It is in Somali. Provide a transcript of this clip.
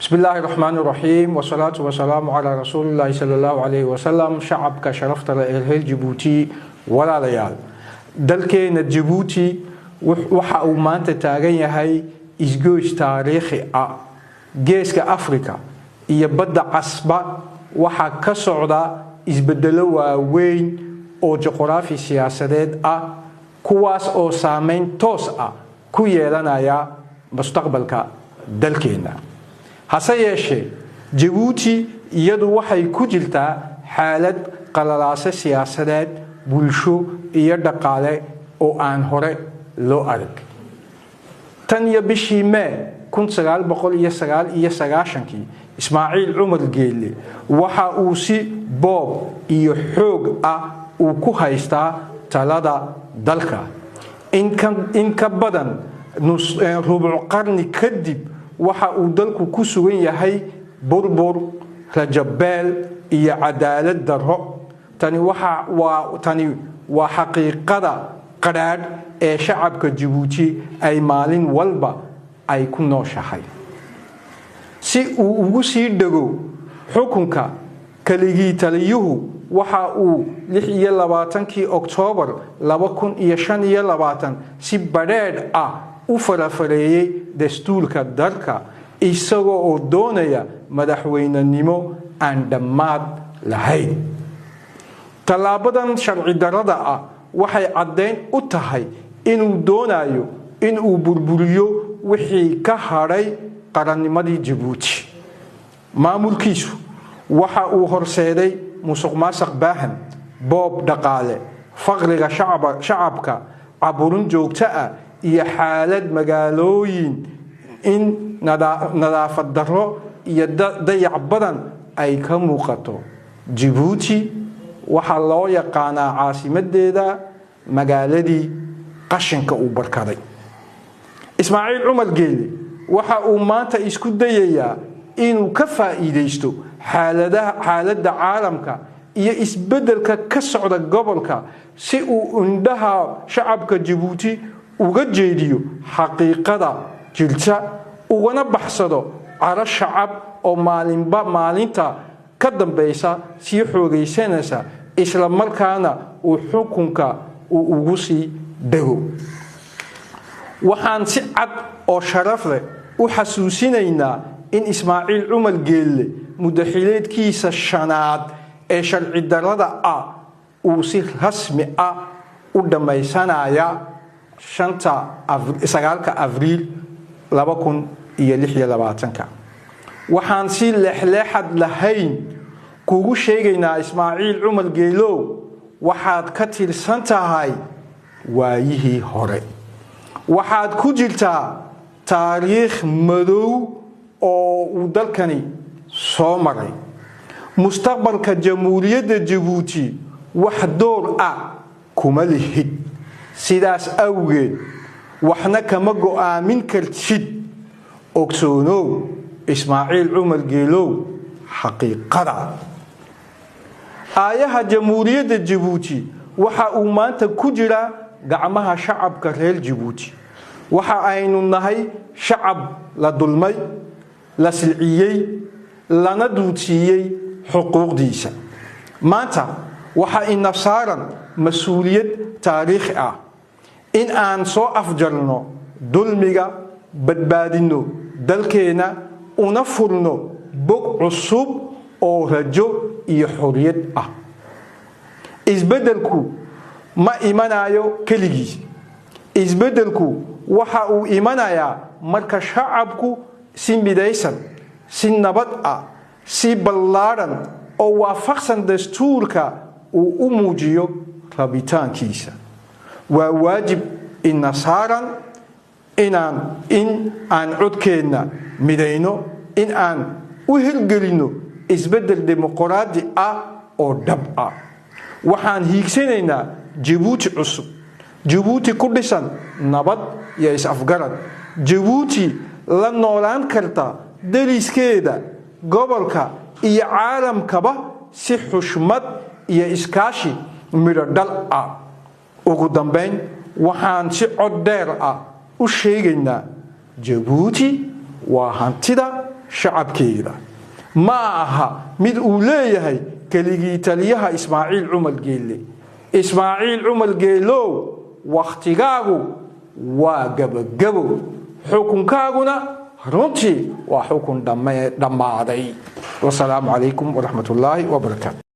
بسم الله الرحمن الرحيم والصلاة والسلام على رسول الله صلى الله عليه وسلم. شعبك شرفت الهيل جيبوتي ولا ليال دلكينا جيبوتي وحا ومانتا تاغين هاي إسجوش تاريخي جيسك أفريقيا يبدأ عصبة وحا كسعودة إسبدلوا وين أو جغرافي سياسات كواس أو سامين توس كويلنا يا مستقبلك دلكينا hase yeeshee Djibouti iyadu waxay ku jirtaa xaalad qalalaase siyaasadeed bulsho iyo dhaqaale oo aan hore loo arag tan iyo bishii May 1999 Ismaaciil Cumar Geelle waxa uu si boob iyo xoog uu ku haystaa talada dalka in ka badan rubuc qarni kadib waxa uu dalku ku sugan yahay burbur rajabeel iyo cadaalad darro tani waa xaqiiqada qaraadh ee shacabka Djibouti ay maalin walba ay ku nooshahay si uu ugu sii dhago xukunka kaligii taliyuhu waxa uu 26 Oktoobar 2025 si badheedh u farafareeyay dastuurka dalka isagoo oo doonaya madaxweynenimo aan dhammaad lahayn talaabadan sharci darrada waxay caddeyn u tahay inuu doonayo inuu burburiyo wixii ka hadhay qarannimadii Djibouti maamulkiisu waxa uu horseeday musuqmaasuq baahan boob dhaqaale faqriga shacabka caburin joogto iyo xaalad magaalooyin in nadaafad darro iyo dayac badan ay ka muuqato Djibouti waxa loo yaqaanaa caasimadeeda magaaladii qashinka uu barkaday Ismaaciil Cumar Geelle waxa uu maanta isku dayayaa inuu ka faa'iideysto xaaladda caalamka iyo isbedelka ka socda gobolka si uu indhaha shacabka Djibouti uga jeediyo xaqiiqada jirta ugana baxsado caro shacab oo maalinta ka dambaysa sii xoogaysanaysa isla markaana uu xukunka ugu sii dhago waxaan si cad oo sharaf leh u xasuusinaynaa in Ismaaciil Cumar Geelle mudaxileedkiisa shanaad ee sharci darrada uu si rasmi u dhamaysanaya 9 Abriil 2026 waxaan si leexleexad lahayn kugu sheegaynaa Ismaaciil Cumar Geelle waxaad ka tirsan tahay waayihii hore waxaad ku jirtaa taariikh madow oo uu dalkani soo maray mustaqbalka jamhuuriyadda Djibouti wax door kuma lihid sidaas awgeed waxna kama go'aamin kartid ogsoonow Ismaaciil Cumar Geelle xaqiiqada aayaha jamhuuriyadda Djibouti waxa uu maanta ku jira gacmaha shacabka reer Djibouti waxa aynu nahay shacab la dulmay la silciyay lana duudsiyay xuquuqdiisa maanta waxa ina saaran mas'uuliyad taariikhi in aan soo afjarno dulmiga badbaadino dalkeena una furno bog cusub oo rajo iyo xorriyad isbedelku ma imanayo kaligiis isbedelku waxa uu imanayaa marka shacabku si midaysan si nabad si ballaaran oo waafaqsan dastuurka uu u muujiyo rabitaankiisa waa waajib ina saaran in aan codkeena midayno in aan u hirgelino isbedel dimuqraadi oo dhab waxaan hiigsanaynaa Djibouti cusub Djibouti ku dhisan nabad iyo is-afgarad Djibouti la noolaan karta daliskeeda gobolka iyo caalamkaba si xushmad iyo iskaashi midho dhal ugu dambeyn waxaan si cod dheer u sheegaynaa Djibouti waa hantida shacabkeeda ma aha mid uu leeyahay keligii taliyaha Ismaaciil Cumar Geelle. Ismaaciil Cumar Geelow waqtigaagu waa gabagabo, xukunkaaguna runtii waa xukun dhammaaday. Wassalaamu calaykum waraxmatullaahi wabarakaatu.